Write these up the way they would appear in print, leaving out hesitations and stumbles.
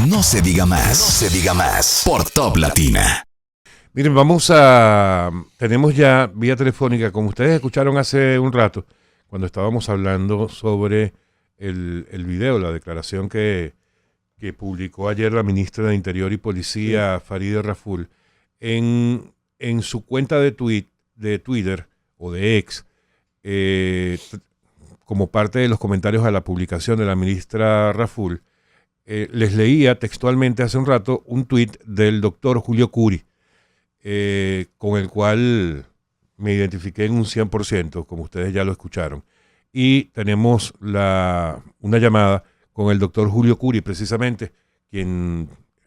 No se diga más. No se diga más. Por Top Latina. Miren, tenemos ya vía telefónica, como ustedes escucharon hace un rato, cuando estábamos hablando sobre el video, la declaración que publicó ayer la ministra de Interior y Policía, Farideh Raful, en su cuenta de Twitter o de X, como parte de los comentarios a la publicación de la ministra Raful, les leía textualmente hace un rato un tuit del doctor Julio Curi, con el cual me identifiqué en un 100%, como ustedes ya lo escucharon. Y tenemos una llamada con el doctor Julio Curi, precisamente,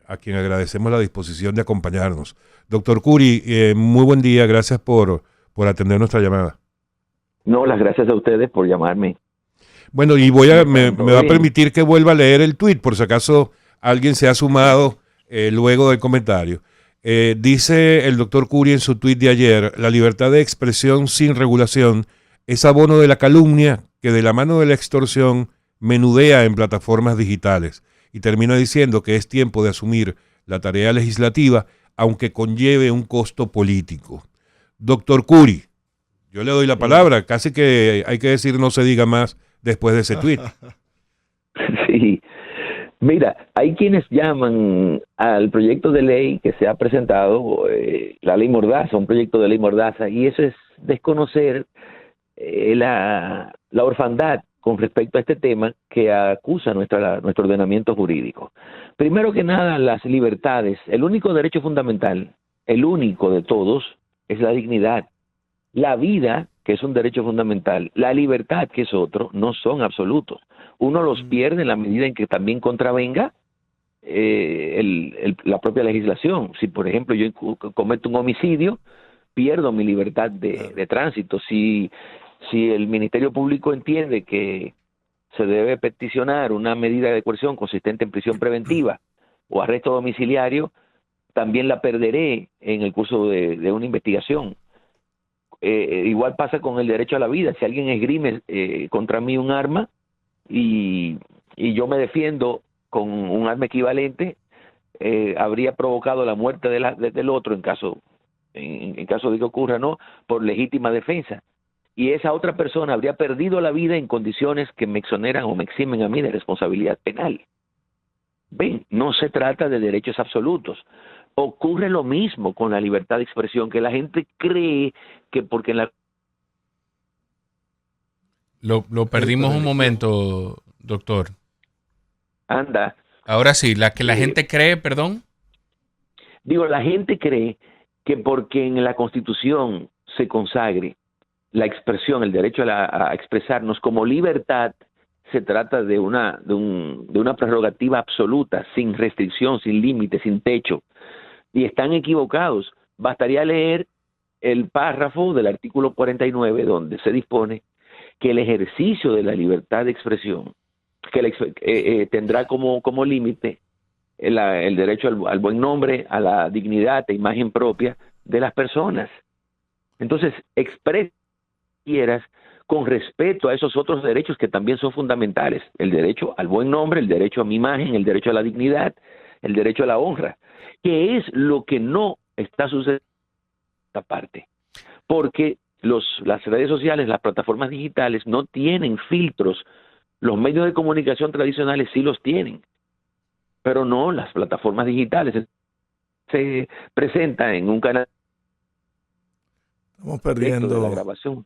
a quien agradecemos la disposición de acompañarnos. Doctor Curi, muy buen día, gracias por atender nuestra llamada. No, las gracias a ustedes por llamarme. Bueno, y me va a permitir que vuelva a leer el tuit, por si acaso alguien se ha sumado luego del comentario. Dice el doctor Curi en su tuit de ayer: la libertad de expresión sin regulación es abono de la calumnia que de la mano de la extorsión menudea en plataformas digitales. Y termina diciendo que es tiempo de asumir la tarea legislativa, aunque conlleve un costo político. Doctor Curi, yo le doy la palabra, casi que hay que decir no se diga más después de ese tuit. Sí, mira, hay quienes llaman al proyecto de ley que se ha presentado la ley Mordaza, un proyecto de ley Mordaza, y eso es desconocer la orfandad con respecto a este tema que acusa nuestro ordenamiento jurídico. Primero que nada, las libertades, el único derecho fundamental, el único de todos, es la dignidad. La vida, que es un derecho fundamental, la libertad, que es otro, no son absolutos. Uno los pierde en la medida en que también contravenga la propia legislación. Si, por ejemplo, yo cometo un homicidio, pierdo mi libertad de tránsito. Si el Ministerio Público entiende que se debe peticionar una medida de coerción consistente en prisión preventiva o arresto domiciliario, también la perderé en el curso de una investigación. Igual pasa con el derecho a la vida. Si alguien esgrime contra mí un arma y yo me defiendo con un arma equivalente, habría provocado la muerte del otro en caso de que ocurra, ¿no?, por legítima defensa. Y esa otra persona habría perdido la vida en condiciones que me exoneran o me eximen a mí de responsabilidad penal. Ven, no se trata de derechos absolutos. Ocurre lo mismo con la libertad de expresión, que la gente cree que porque en la... Lo perdimos un momento, doctor. Anda. Ahora sí, la gente cree, perdón. Digo, la gente cree que porque en la Constitución se consagre la expresión, el derecho a expresarnos como libertad, se trata de una prerrogativa absoluta, sin restricción, sin límite, sin techo. Y están equivocados. Bastaría leer el párrafo del artículo 49, donde se dispone que el ejercicio de la libertad de expresión tendrá como límite el derecho al buen nombre, a la dignidad e imagen propia de las personas. Entonces, quieras con respeto a esos otros derechos que también son fundamentales: el derecho al buen nombre, el derecho a mi imagen, el derecho a la dignidad, el derecho a la honra, que es lo que no está sucediendo en esta parte, porque las redes sociales, las plataformas digitales no tienen filtros. Los medios de comunicación tradicionales sí los tienen, pero no las plataformas digitales. Se presenta en un canal. Estamos perdiendo la grabación.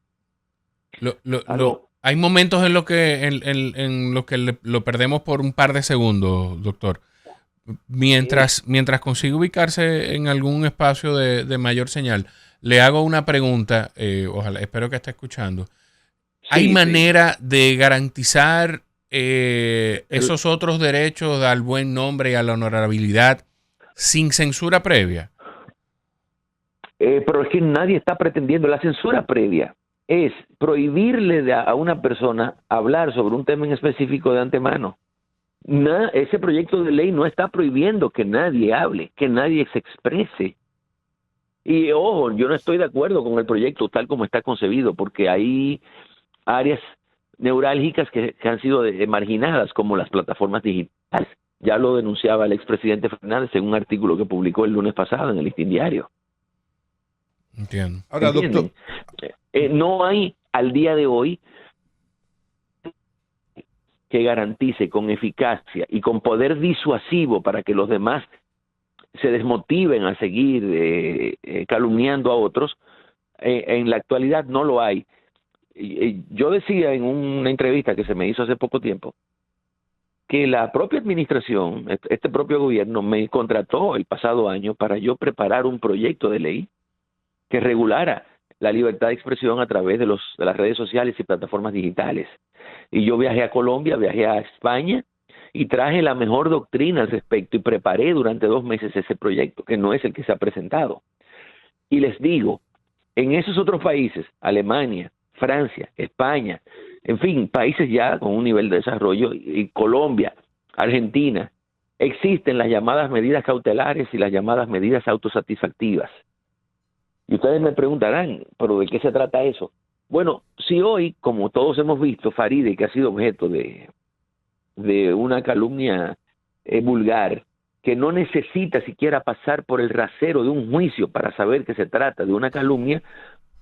Hay momentos en los que lo perdemos por un par de segundos, doctor. Mientras consigue ubicarse en algún espacio de mayor señal, le hago una pregunta, espero que esté escuchando. ¿Hay manera de garantizar esos otros derechos al buen nombre y a la honorabilidad sin censura previa? Pero es que nadie está pretendiendo. La censura previa es prohibirle a una persona hablar sobre un tema en específico de antemano. Ese proyecto de ley no está prohibiendo que nadie hable, que nadie se exprese. Y ojo, yo no estoy de acuerdo con el proyecto tal como está concebido, porque hay áreas neurálgicas que han sido marginadas, como las plataformas digitales. Ya lo denunciaba el expresidente Fernández en un artículo que publicó el lunes pasado en el Listín Diario. Entiendo. Ahora, ¿Entienden? doctor. No hay al día de hoy que garantice con eficacia y con poder disuasivo para que los demás se desmotiven a seguir calumniando a otros. En la actualidad no lo hay. Yo decía en una entrevista que se me hizo hace poco tiempo que la propia administración, este propio gobierno, me contrató el pasado año para yo preparar un proyecto de ley que regulara la libertad de expresión a través de las redes sociales y plataformas digitales. Y yo viajé a Colombia, viajé a España y traje la mejor doctrina al respecto y preparé durante 2 meses ese proyecto, que no es el que se ha presentado. Y les digo, en esos otros países, Alemania, Francia, España, en fin, países ya con un nivel de desarrollo, y Colombia, Argentina, existen las llamadas medidas cautelares y las llamadas medidas autosatisfactivas. Y ustedes me preguntarán, ¿pero de qué se trata eso? Bueno, si hoy, como todos hemos visto, Farideh, que ha sido objeto de una calumnia vulgar, que no necesita siquiera pasar por el rasero de un juicio para saber que se trata de una calumnia,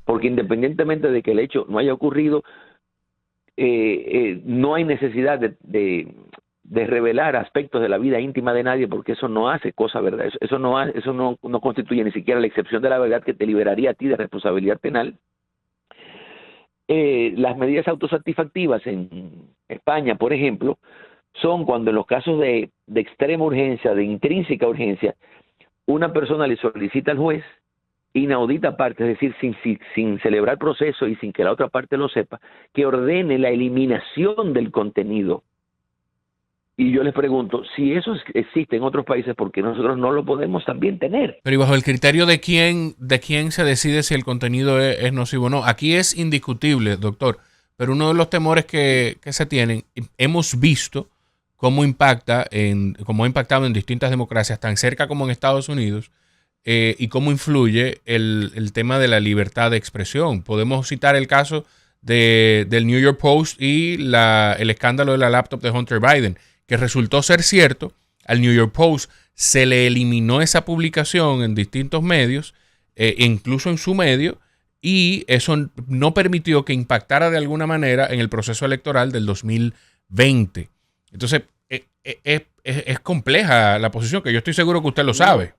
porque independientemente de que el hecho no haya ocurrido, no hay necesidad de revelar aspectos de la vida íntima de nadie, porque eso no hace cosa verdad, eso no constituye ni siquiera la excepción de la verdad que te liberaría a ti de responsabilidad penal. Las medidas autosatisfactivas en España, por ejemplo, son cuando en los casos de extrema urgencia, de intrínseca urgencia, una persona le solicita al juez inaudita parte, es decir, sin celebrar proceso y sin que la otra parte lo sepa, que ordene la eliminación del contenido. Y yo les pregunto, si eso existe en otros países, ¿por qué nosotros no lo podemos también tener? Pero ¿y bajo el criterio de quién se decide si el contenido es nocivo o no? Aquí es indiscutible, doctor, pero uno de los temores que se tienen, hemos visto cómo ha impactado en distintas democracias, tan cerca como en Estados Unidos, y cómo influye el tema de la libertad de expresión. Podemos citar el caso del New York Post y el escándalo de la laptop de Hunter Biden, que resultó ser cierto. Al New York Post se le eliminó esa publicación en distintos medios, incluso en su medio, y eso no permitió que impactara de alguna manera en el proceso electoral del 2020. Entonces, es compleja la posición, que yo estoy seguro que usted lo sabe.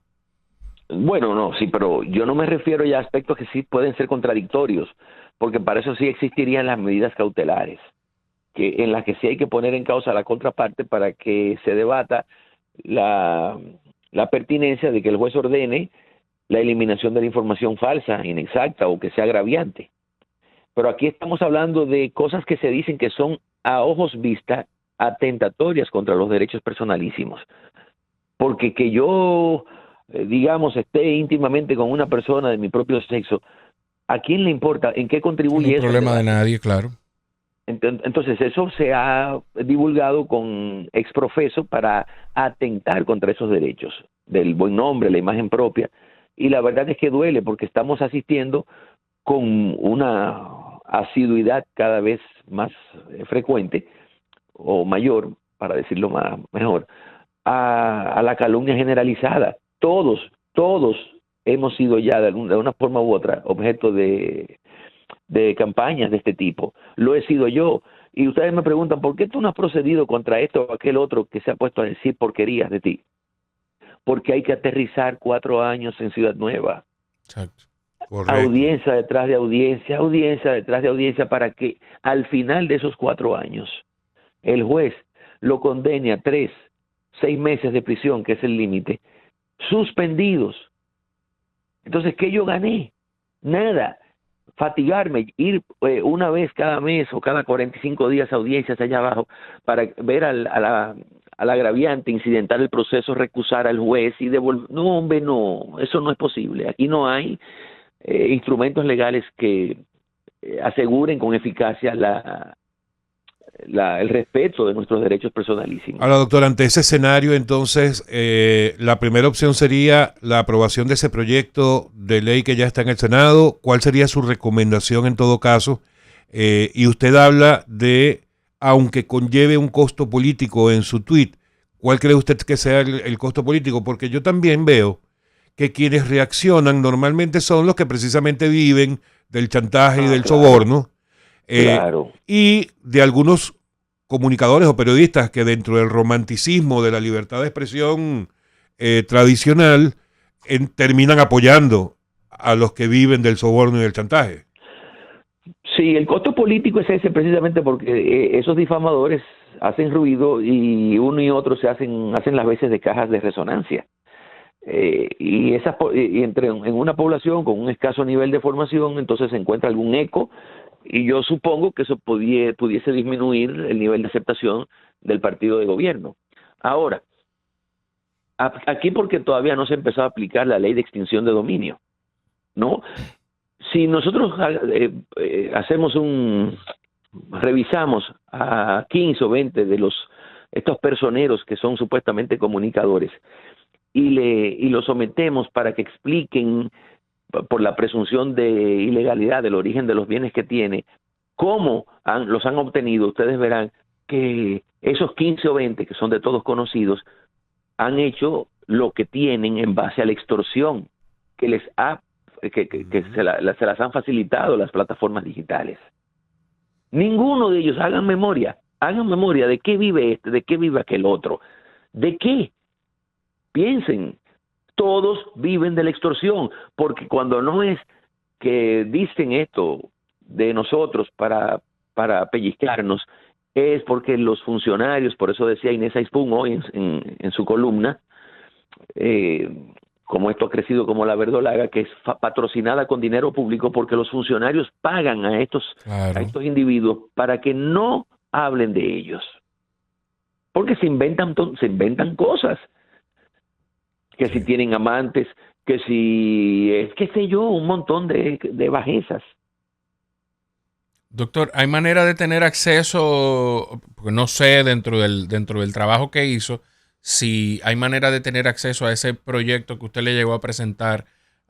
Bueno, no, sí, pero yo no me refiero ya a aspectos que sí pueden ser contradictorios, porque para eso sí existirían las medidas cautelares, en las que sí hay que poner en causa a la contraparte para que se debata la pertinencia de que el juez ordene la eliminación de la información falsa, inexacta o que sea agraviante. Pero aquí estamos hablando de cosas que se dicen que son a ojos vista atentatorias contra los derechos personalísimos. Porque que yo, digamos, esté íntimamente con una persona de mi propio sexo, ¿a quién le importa? ¿En qué contribuye eso? No hay problema de nadie, claro. Entonces eso se ha divulgado con exprofeso para atentar contra esos derechos, del buen nombre, la imagen propia, y la verdad es que duele porque estamos asistiendo con una asiduidad cada vez más frecuente o mayor, para decirlo mejor, a la calumnia generalizada. Todos hemos sido ya de una forma u otra objeto de campañas de este tipo. Lo he sido yo. Y ustedes me preguntan, ¿por qué tú no has procedido contra esto o aquel otro que se ha puesto a decir porquerías de ti? Porque hay que aterrizar 4 años en Ciudad Nueva. Exacto. Correcto. Audiencia detrás de audiencia, audiencia detrás de audiencia, para que al final de esos 4 años el juez lo condene a 6 meses de prisión, que es el límite, suspendidos. Entonces, ¿qué yo gané? Nada. Fatigarme, ir una vez cada mes o cada 45 días a audiencias allá abajo para ver al agraviante, incidentar el proceso, recusar al juez y devolver. No, hombre, no, eso no es posible. Aquí no hay instrumentos legales que aseguren con eficacia el respeto de nuestros derechos personalísimos. Ahora, doctor, ante ese escenario, entonces, la primera opción sería la aprobación de ese proyecto de ley que ya está en el Senado. ¿Cuál sería su recomendación en todo caso? Y usted habla de, aunque conlleve un costo político en su tuit, ¿Cuál cree usted que sea el costo político? Porque yo también veo que quienes reaccionan normalmente son los que precisamente viven del chantaje y del soborno, y de algunos comunicadores o periodistas que dentro del romanticismo de la libertad de expresión tradicional terminan apoyando a los que viven del soborno y del chantaje. Sí, el costo político es ese precisamente porque esos difamadores hacen ruido y uno y otro hacen las veces de cajas de resonancia. Y en una población con un escaso nivel de formación, entonces se encuentra algún eco, y yo supongo que eso pudiese disminuir el nivel de aceptación del partido de gobierno. Ahora, aquí porque todavía no se ha empezado a aplicar la ley de extinción de dominio, ¿no? Si nosotros revisamos a 15 o 20 de estos personeros que son supuestamente comunicadores y los sometemos para que expliquen por la presunción de ilegalidad del origen de los bienes que tiene, cómo los han obtenido, ustedes verán que esos 15 o 20 que son de todos conocidos han hecho lo que tienen en base a la extorsión que se las han facilitado las plataformas digitales. Ninguno de ellos, hagan memoria de qué vive de qué vive aquel otro, de qué. Piensen, todos viven de la extorsión, porque cuando no es que dicen esto de nosotros para pellizcarnos, es porque los funcionarios, por eso decía Inés Aispun hoy en su columna, como esto ha crecido como la verdolaga, que es patrocinada con dinero público, porque los funcionarios pagan a estos individuos para que no hablen de ellos, porque se inventan cosas, que si tienen amantes, que si qué sé yo, un montón de bajezas. Doctor, ¿hay manera de tener acceso, porque no sé dentro del trabajo que hizo, si hay manera de tener acceso a ese proyecto que usted le llegó a presentar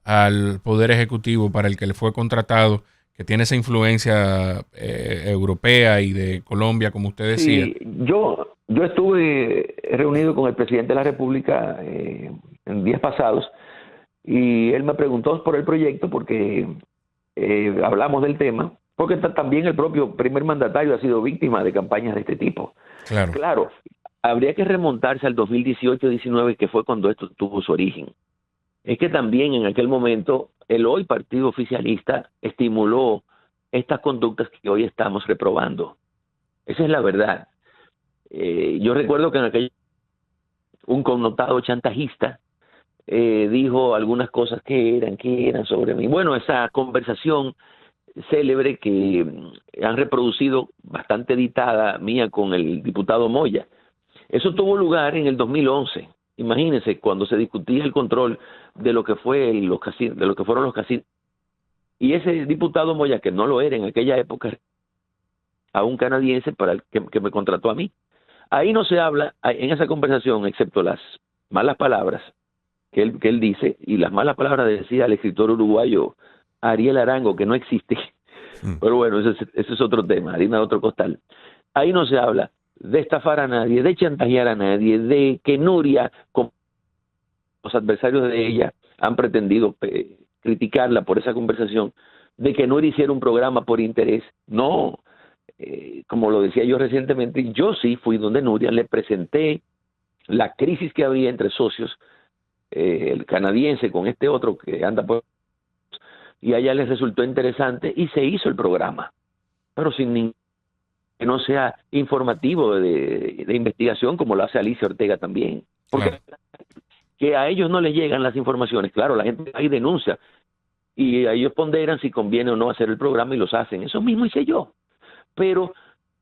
al Poder Ejecutivo para el que le fue contratado, que tiene esa influencia europea y de Colombia, como usted decía? Sí, yo estuve reunido con el presidente de la República en días pasados, y él me preguntó por el proyecto porque hablamos del tema, porque también el propio primer mandatario ha sido víctima de campañas de este tipo. Claro, habría que remontarse al 2018-19, que fue cuando esto tuvo su origen. Es que también en aquel momento el hoy partido oficialista estimuló estas conductas que hoy estamos reprobando. Esa es la verdad. Yo recuerdo que en aquel un connotado chantajista dijo algunas cosas que eran sobre mí. Bueno, esa conversación célebre que han reproducido, bastante editada, mía con el diputado Moya. Eso tuvo lugar en el 2011. Imagínense, cuando se discutía el control de lo que fueron los casinos. Y ese diputado Moya, que no lo era en aquella época, a un canadiense que me contrató a mí. Ahí no se habla, en esa conversación, excepto las malas palabras que él dice, y las malas palabras decía el escritor uruguayo Ariel Arango, que no existe. Pero bueno, ese es otro tema, harina de otro costal. Ahí no se habla de estafar a nadie, de chantajear a nadie, de que Nuria, como los adversarios de ella han pretendido criticarla por esa conversación, de que Nuria hiciera un programa por interés. No, como lo decía yo recientemente, yo sí fui donde Nuria, le presenté la crisis que había entre socios, el canadiense con este otro que anda por... y a ella les resultó interesante y se hizo el programa, pero sin que no sea informativo de investigación, como lo hace Alicia Ortega también, porque que a ellos no les llegan las informaciones. Claro, la gente ahí denuncia y a ellos ponderan si conviene o no hacer el programa y los hacen. Eso mismo hice yo. Pero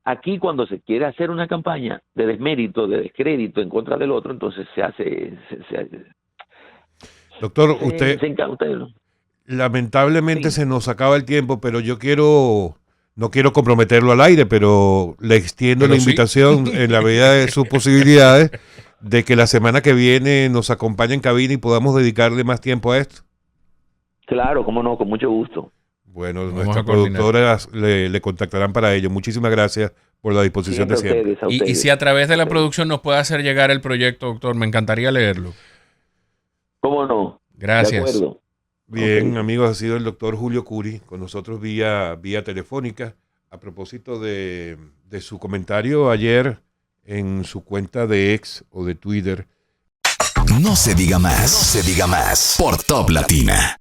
aquí, cuando se quiere hacer una campaña de desmérito, de descrédito en contra del otro, entonces se hace... Doctor, usted lamentablemente se nos acaba el tiempo, pero yo no quiero comprometerlo al aire, pero le extiendo la invitación en la medida de sus posibilidades de que la semana que viene nos acompañe en cabina y podamos dedicarle más tiempo a esto. Claro, cómo no, con mucho gusto. Bueno, nuestras productoras le contactarán para ello. Muchísimas gracias por la disposición de siempre. Y si a través de la producción nos puede hacer llegar el proyecto, doctor, me encantaría leerlo. ¿Cómo no? Gracias. De acuerdo. Bien, amigos, ha sido el doctor Julio Curi con nosotros vía telefónica. A propósito de su comentario ayer en su cuenta de X o de Twitter. No se diga más. No se diga más. Por Top Latina.